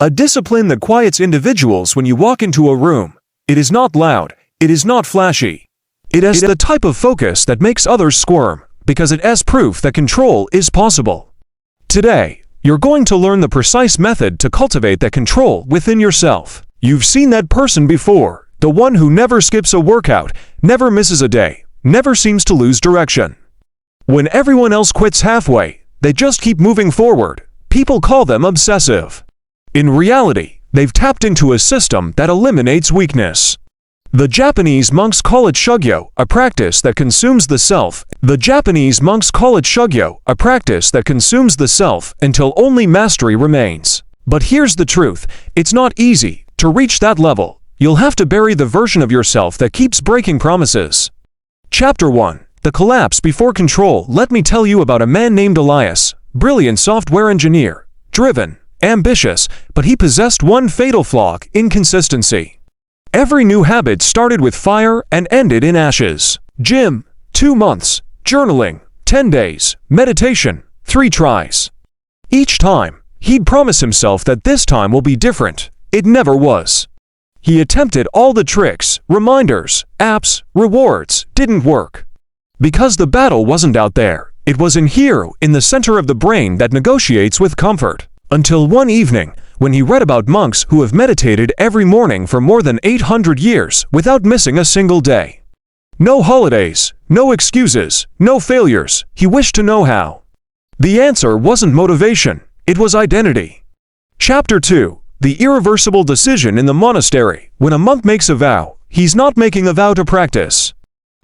A discipline that quiets individuals when you walk into a room. It is not loud. It is not flashy. It has the type of focus that makes others squirm, because it has proof that control is possible. Today, you're going to learn the precise method to cultivate that control within yourself. You've seen that person before, the one who never skips a workout, never misses a day, never seems to lose direction. When everyone else quits halfway, they just keep moving forward. People call them obsessive. In reality, they've tapped into a system that eliminates weakness. The Japanese monks call it shugyo, a practice that consumes the self. The Japanese monks call it shugyo, a practice that consumes the self until only mastery remains. But here's the truth, it's not easy. To reach that level, you'll have to bury the version of yourself that keeps breaking promises. Chapter 1. The Collapse Before Control. Let me tell you about a man named Elias, brilliant software engineer, driven, ambitious, but he possessed one fatal flaw: inconsistency. Every new habit started with fire and ended in ashes. Gym, 2 months. Journaling, 10 days. Meditation, 3 tries. Each time, he'd promise himself that this time will be different. It never was. He attempted all the tricks, reminders, apps, rewards, didn't work. Because the battle wasn't out there, it was in here, in the center of the brain that negotiates with comfort. Until one evening, when he read about monks who have meditated every morning for more than 800 years without missing a single day. No holidays, no excuses, no failures. He wished to know how. The answer wasn't motivation, it was identity. Chapter 2. The irreversible decision in the monastery. When a monk makes a vow, he's not making a vow to practice.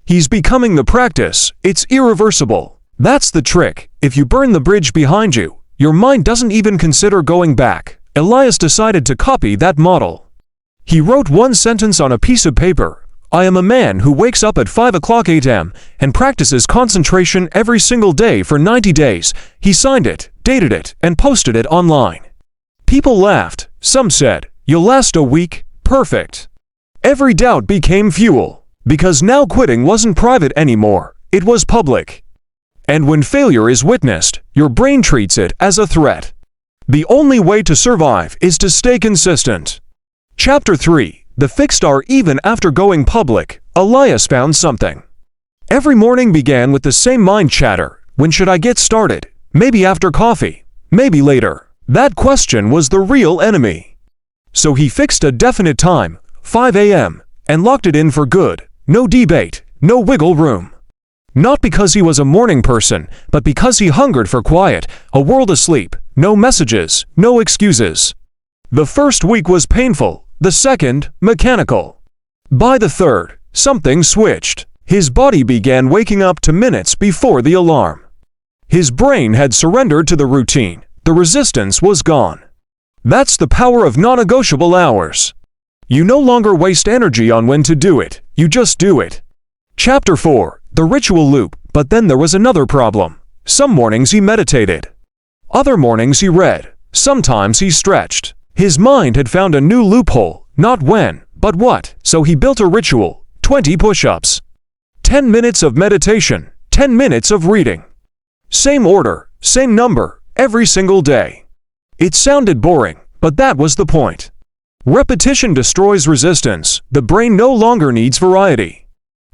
He's becoming the practice. It's irreversible. That's the trick. If you burn the bridge behind you, your mind doesn't even consider going back. Elias decided to copy that model. He wrote one sentence on a piece of paper. I am a man who wakes up at 5:00 a.m. and practices concentration every single day for 90 days. He signed it, dated it, and posted it online. People laughed. Some said, "You'll last a week." Perfect. Every doubt became fuel, because now quitting wasn't private anymore, it was public. And when failure is witnessed, your brain treats it as a threat. The only way to survive is to stay consistent. Chapter 3. The fixed are. Even after going public, Elias found something. Every morning began with the same mind chatter. When should I get started? Maybe after coffee. Maybe later. That question was the real enemy. So he fixed a definite time, 5 a.m., and locked it in for good. No debate, no wiggle room. Not because he was a morning person, but because he hungered for quiet, a world asleep, no messages, no excuses. The first week was painful, the second, mechanical. By the third, something switched. His body began waking up to minutes before the alarm. His brain had surrendered to the routine. The resistance was gone. That's the power of non-negotiable hours. You no longer waste energy on when to do it, you just do it. Chapter 4. The ritual loop. But then there was another problem. Some mornings he meditated. Other mornings he read. Sometimes he stretched. His mind had found a new loophole, not when, but what. So he built a ritual, 20 push-ups. 10 minutes of meditation, 10 minutes of reading. Same order, same number, every single day. It sounded boring, but that was the point. Repetition destroys resistance. The brain no longer needs variety.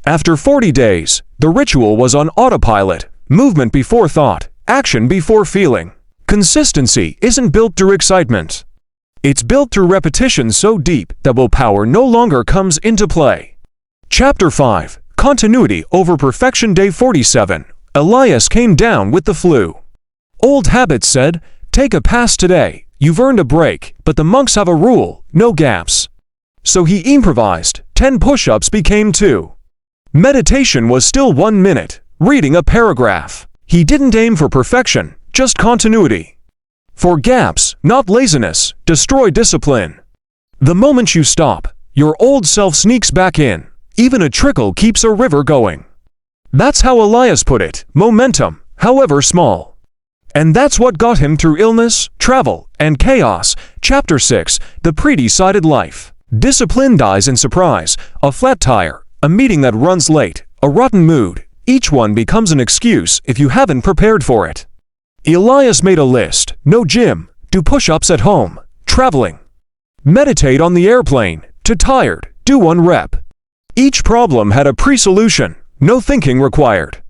After 40 days, the ritual was on autopilot. Movement before thought, action before feeling. Consistency isn't built through excitement. It's built through repetition so deep that willpower no longer comes into play. Chapter 5. Continuity over perfection. Day 47. Elias came down with the flu. Old habits said, take a pass today, you've earned a break, but the monks have a rule, no gaps. So he improvised, 10 push-ups became 2. Meditation was still 1 minute, reading a paragraph. He didn't aim for perfection, just continuity. For gaps, not laziness, destroy discipline. The moment you stop, your old self sneaks back in. Even a trickle keeps a river going. That's how Elias put it, momentum, however small. And that's what got him through illness, travel, and chaos. Chapter 6. The pre-decided life. Discipline dies in surprise. A flat tire, a meeting that runs late, a rotten mood. Each one becomes an excuse if you haven't prepared for it. Elias made a list. No gym. Do push-ups at home. traveling. Meditate on the airplane. Too tired, do 1 rep. Each problem had a pre-solution, no thinking required.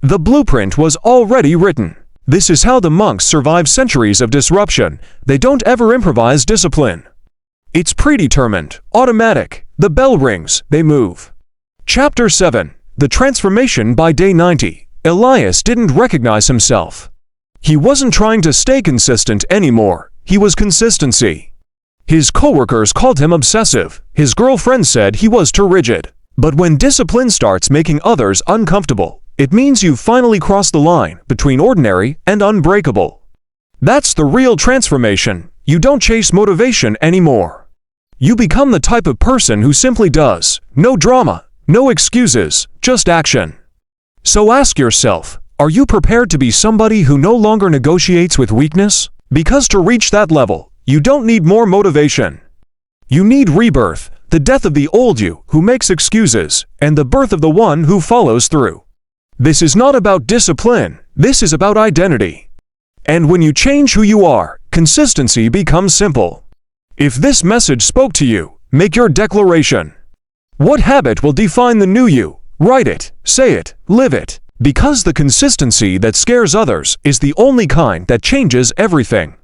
The blueprint was already written. This is how the monks survive centuries of disruption. They don't ever improvise discipline. It's predetermined, automatic. The bell rings, they move. Chapter 7. The Transformation by Day 90. Elias didn't recognize himself. He wasn't trying to stay consistent anymore. He was consistency. His coworkers called him obsessive. His girlfriend said he was too rigid. But when discipline starts making others uncomfortable, it means you've finally crossed the line between ordinary and unbreakable. That's the real transformation. You don't chase motivation anymore. You become the type of person who simply does. No drama, no excuses, just action. So ask yourself, are you prepared to be somebody who no longer negotiates with weakness? Because to reach that level, you don't need more motivation. You need rebirth, the death of the old you who makes excuses, and the birth of the one who follows through. This is not about discipline, this is about identity. And when you change who you are, consistency becomes simple. If this message spoke to you, make your declaration. What habit will define the new you? Write it, say it, live it. Because the consistency that scares others is the only kind that changes everything.